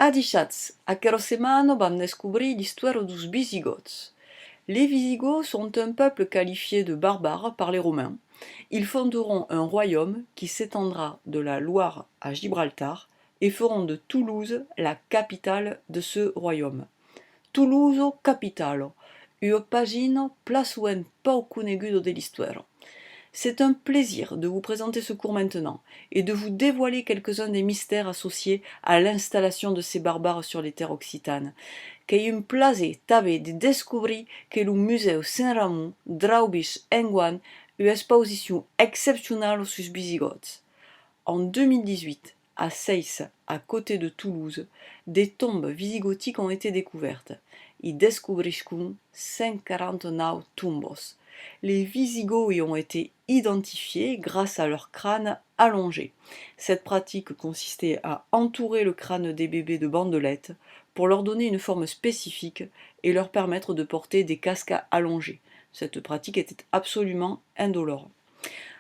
Adichatz, Akerosemano vam descobrir l'histoire dos Visigoths. Les Visigoths sont un peuple qualifié de barbares par les Romains. Ils fonderont un royaume qui s'étendra de la Loire à Gibraltar et feront de Toulouse la capitale de ce royaume. Toulouse capitalo, une pagine plaçuen pau conegudo de l'histoire. C'est un plaisir de vous présenter ce cours maintenant et de vous dévoiler quelques-uns des mystères associés à l'installation de ces barbares sur les terres occitanes. Qu'est un plaisir també de découvrir que le musée Saint-Ramon draubis enguan une exposition exceptionnelle sur les Visigoths. En 2018, à Seyss, à côté de Toulouse, des tombes visigothiques ont été découvertes. I descobriscun 149 tumbos. Les Visigoths y ont été identifiés grâce à leur crâne allongé. Cette pratique consistait à entourer le crâne des bébés de bandelettes pour leur donner une forme spécifique et leur permettre de porter des casques allongés. Cette pratique était absolument indolore.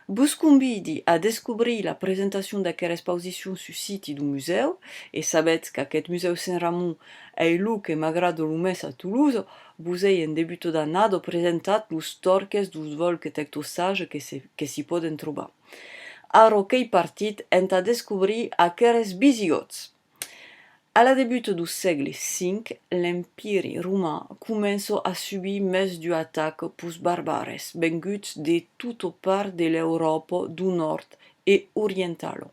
Buscumbidi a descobrir la présentation d'aquesta exposition sur site du museu, et sabets qu'aquest museu Saint-Ramon est lo que m'agrada lo més a Toulouse, vos ei en debut d'annada presentat los torques dos volcs tectosages que s'hi poden trobar. Aro qu'ei partit enta descobrir aqueres Visigoths. À la début du siècle V, l'Empire romain commence à subir més d'attaques pels barbares venguts de toutes parts de l'Europe du Nord et orientale.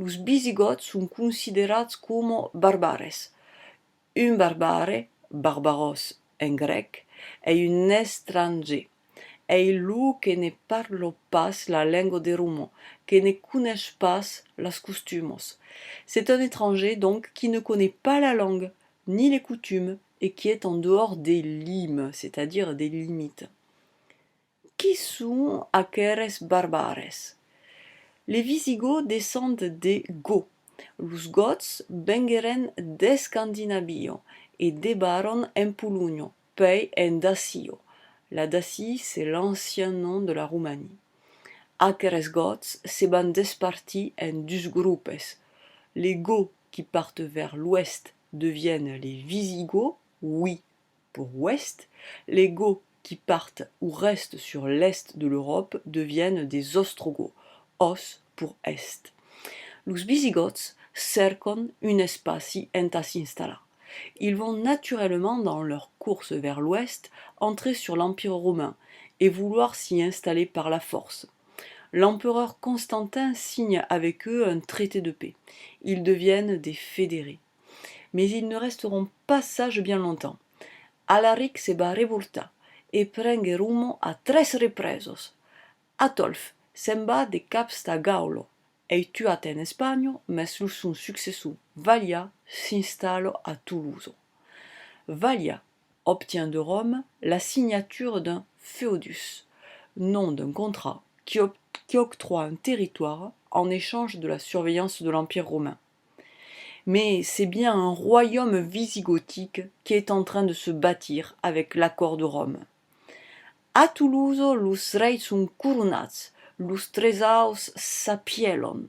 Les Visigoths sont considérés comme barbares. Un barbare, barbaros en grec, est un étranger. Est lui qui ne parle pas la langue des Romains, qui ne connaît pas les coutumes. C'est un étranger donc qui ne connaît pas la langue ni les coutumes et qui est en dehors des limes, c'est-à-dire des limites. Qui sont aqueres barbares? Les Visigoths descendent des Goths. Les Goths vengeren de Scandinavie et débarrent en Pologne, puis en Dacie. La Dacie, c'est l'ancien nom de la Roumanie. Aqueres Goths se van despartir en deux groupes. Les Goths qui partent vers l'ouest deviennent les Visigoths, oui pour ouest. Les Goths qui partent ou restent sur l'est de l'Europe deviennent des Ostrogoths, os pour est. Les Visigoths cercano un espace enta s'installer. Ils vont naturellement, dans leur course vers l'ouest, entrer sur l'Empire romain et vouloir s'y installer par la force. L'empereur Constantin signe avec eux un traité de paix. Ils deviennent des fédérés. Mais ils ne resteront pas sages bien longtemps. Alaric se va revoltar et prenge rumo a tres represos. Atolf se'n va de caps a Gaulo. Est tuat en Espagne, mais son successeur Valia s'installe à Toulouse. Valia obtient de Rome la signature d'un feudus, nom d'un contrat qui octroie un territoire en échange de la surveillance de l'Empire romain. Mais c'est bien un royaume visigothique qui est en train de se bâtir avec l'accord de Rome. À Toulouse, los reis sont couronnats, los tresaus s'apielon,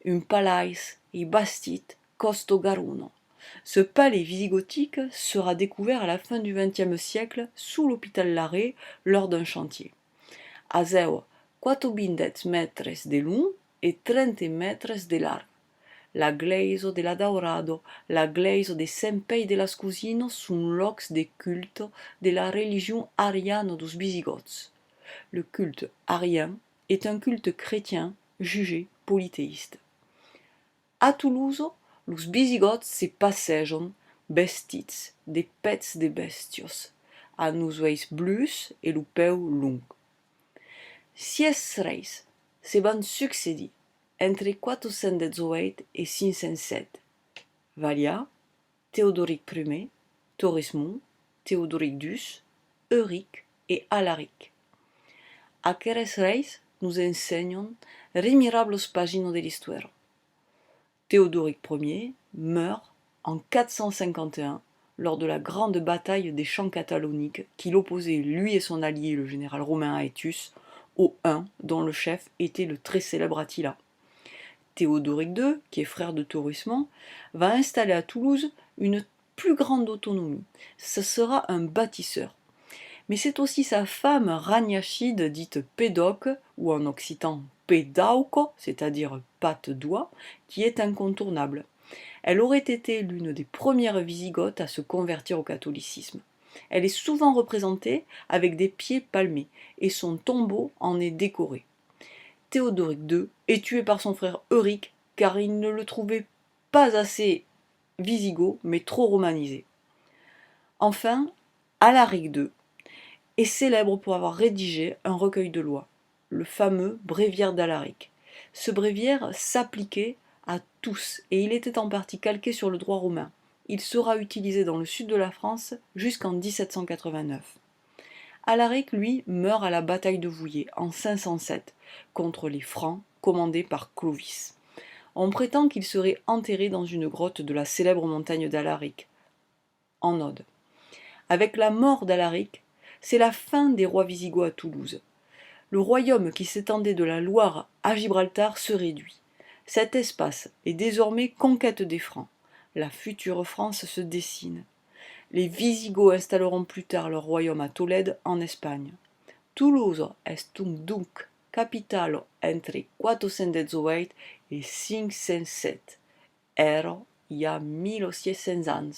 un palais et bastit costo garuno. Ce palais visigothique sera découvert à la fin du XXe siècle sous l'hôpital Larrey lors d'un chantier. Azeu 400 mètres de long et 30 mètres de large. La glaise de la Daurado, la glaise de Saint Pei de las Cousinos sont locs de culte de la religion ariane dos Visigoths. Le culte arien est un culte chrétien jugé polythéiste. À Toulouse, los Visigoths se passegen vestits de pets de bestios, amb els ulls bleus et le peu long. Sies reis se van succedir entre 418 et 507. Valia, Théodoric Ier, Torismond, Théodoric II, Euric et Alaric. Aqueres reis nous enseignent remirables pagines de l'histoire. Théodoric Ier meurt en 451 lors de la grande bataille des champs cataloniques qui l'opposait, lui et son allié, le général romain Aetius, aux Huns, dont le chef était le très célèbre Attila. Théodoric II, qui est frère de Torismond, va installer à Toulouse une plus grande autonomie. Ce sera un bâtisseur. Mais c'est aussi sa femme Ragnachide, dite Pédoc, ou en occitan Pédauco, c'est-à-dire patte-doigt, qui est incontournable. Elle aurait été l'une des premières Wisigothes à se convertir au catholicisme. Elle est souvent représentée avec des pieds palmés, et son tombeau en est décoré. Théodoric II est tué par son frère Euric, car il ne le trouvait pas assez wisigoth, mais trop romanisé. Enfin, Alaric II est célèbre pour avoir rédigé un recueil de lois, le fameux Bréviaire d'Alaric. Ce bréviaire s'appliquait à tous et il était en partie calqué sur le droit romain. Il sera utilisé dans le sud de la France jusqu'en 1789. Alaric, lui, meurt à la bataille de Vouillers en 507 contre les Francs commandés par Clovis. On prétend qu'il serait enterré dans une grotte de la célèbre montagne d'Alaric, en Aude. Avec la mort d'Alaric, c'est la fin des rois wisigoths à Toulouse. Le royaume qui s'étendait de la Loire à Gibraltar se réduit. Cet espace est désormais conquête des Francs. La future France se dessine. Les Wisigoths installeront plus tard leur royaume à Tolède, en Espagne. Toulouse est donc capitale entre 418 et 507. Era il y a 1800 ans.